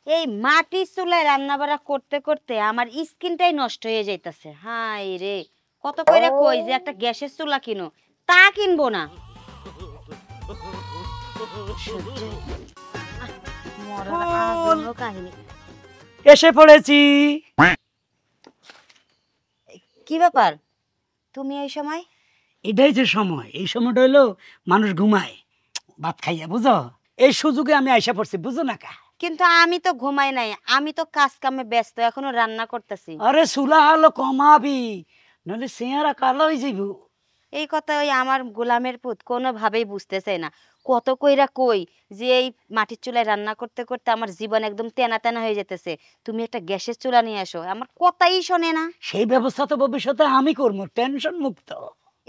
এই মাটির চুলায় রান্না বাড়া করতে করতে আমার স্কিনটাই নষ্ট হয়ে যাইতাছে। হাই রে, কত কইরা কই যে একটা গ্যাসের চুলা কিনো, তা কিনবো না। কাহিনী এসে পড়েছি। কি ব্যাপার তুমি এই সময়? এটাই যে সময়, এই সময়টা হইলো মানুষ ঘুমায় ভাত খাইয়া, বুঝো? এই সুযোগে আমি আইসা পড়ছি, বুঝো না কা? কিন্তু আমি তো ঘুমাই নাই, আমি তো কাজ কামে ব্যস্ত, এখনো রান্না করতেছি। আরে চুলা হলো কমাবি, নাহলে চেহারা কালো হয়ে যাইব। এই কথা ওই আমার গোলামের পুত কোনোভাবেই বুঝতেছে না। কত কইরা কই যে এই মাটির চুলায় রান্না করতে করতে আমার জীবন একদম তেনা তেনা হয়ে যেতেছে, তুমি একটা গ্যাসের চুলা নিয়ে আসো। আমার কথাই শোনে না। সেই ব্যবস্থা তো ভবিষ্যতে আমি করবো, টেনশন মুক্ত।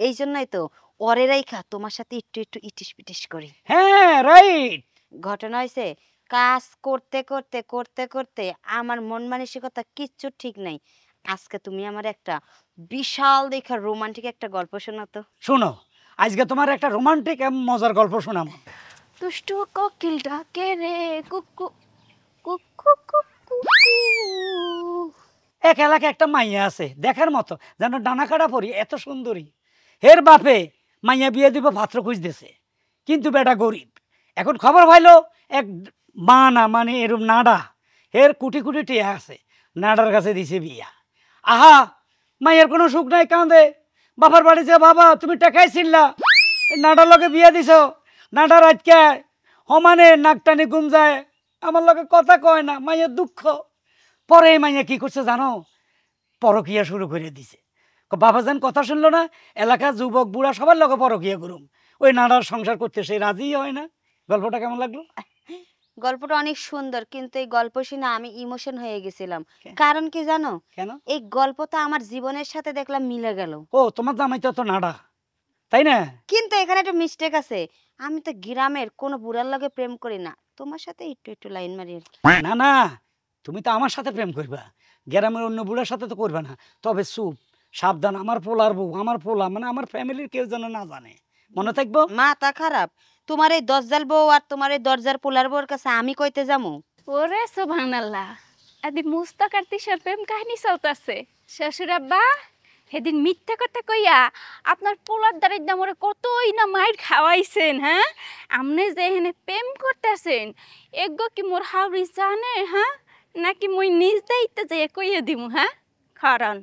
এই জন্যই তো অরেরাই খা তোমার সাথে একটু একটু ইটিস পিটিস করি। হ্যাঁ রাইট। ঘটনা হয়েছে, কাজ করতে করতে করতে করতে আমার মন মানসিকতা কিচ্ছু ঠিক নাই। আজকে তুমি আমার একটা বিশাল দেখা রোমান্টিক একটা গল্প শোনাতো। শোনো, আজকে তোমার একটা রোমান্টিক মজার গল্প শোনাবো। দুষ্টু কোকিল ডাকে রে কুকু কুকু কুকু। এক এলাকায় একটা মাইয়া আছে দেখার মতো, যেন ডানা কাটা পরি, এত সুন্দরী। এর বাপে মাইয়া বিয়ে দিব পাত্র খুঁজতেছে, কিন্তু বেটা গরিব। এখন খবর পাইলো এক বানা, মানে এরম নাডা, এর কোটি কোটি টিয়া আছে, নাডার কাছে দিছে বিয়া। আহা, মাইয়ের কোনো সুখ নাই, কাঁদে। বাবার বাড়ি যে, বাবা তুমি টাকাই ছিলা, নাডার লগে বিয়া দিছ। নাডার আজকে সমানে নাকটানি ঘুম যায়, আমার লগে কথা কয় না, মাইয়ের দুঃখ। পরে মাইয়া কি করছে জানো? পরকিয়া শুরু করে দিছে। বাবা যান কথা শুনলো না, এলাকার যুবক বুড়া সবার লগে পরকিয়া করুম, ওই নানার সংসার করতে সে রাজি হয় না। গল্পটা কেমন লাগলো? গল্পটা অনেক সুন্দর, কিন্তু এই গল্প শুনে আমি ইমোশন হয়ে গেছিলাম। কারণ কি জানো? কেন? এই গল্পটা আমার জীবনের সাথে দেখলাম মিলে গেল। ও, তোমার জামাই তো নাডা, তাই না? কিন্তু এখানে একটা মিস্টেক আছে। আমি তো গ্রামের কোনো বুড়ার লগে প্রেম করি না, তোমার সাথে একটু একটু লাইন মারি আর কি। না না, তুমি তো আমার সাথে প্রেম করবা, গ্রামের অন্য বুড়ার সাথে তো করবা না। তবে চুপ, সাবধান, আমার পোলার বউ, আমার পোলা, মানে আমার ফ্যামিলির কেউ যেন না জানে, মনে থাকবো। মাথা খারাপ, তোমার এই দরজাল বউ আর তোমার এই দরজার পোলার বউর কাছে আমি কইতে যামু? ওরে সুবহানাল্লাহ, আদি মুস্তাক আর তিশার প্রেম কাহিনী চলতেছে। শ্বশুর আব্বা সেদিন মিথ্যা কথা কইয়া আপনার পোলার দ্বারের দামরে কতই না মাইর খাওয়াইছেন। হ্যাঁ, আপনি যে এখানে প্রেম করতেছেন এগো কি মোর হাউরি জানে? হ্যাঁ, নাকি মই নিজ দায়িত্বে যে কইয়া দিমু? হ্যাঁ, কারণ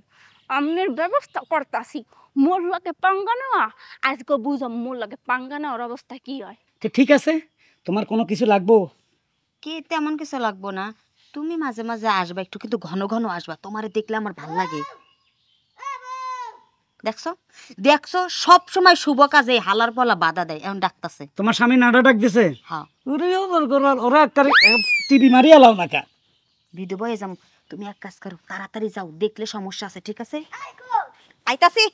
আমনের ব্যবস্থা করতাছি। মোর লগে পাঙ্গা নেওয়া আজকে বুঝাম মোর লগে পাঙ্গা নেওয়ার অবস্থা কি হয়। ঠিক আছে, তোমার কোনো কিছু লাগবো? কি তেমন কিছু লাগবো না, তুমি মাঝে মাঝে আসবা একটু, কিন্তু ঘন ঘন আসবা, তোমারে দেখলে আমার ভাল লাগে। দেখছো দেখছো, সব সময় শুভ কাজে হালার পলা বাধা দেয়, এখন ডাকতাছে। তোমার স্বামী নাডা ডাক দিছে? হ্যাঁ, ওরা একটা টিভি মারিয়া লাও না কা? ভিডিও বয়ে যাম। তুমি এক কাজ করো, তাড়াতাড়ি যাও, দেখলে সমস্যা আছে। ঠিক আছে, আইতাছি।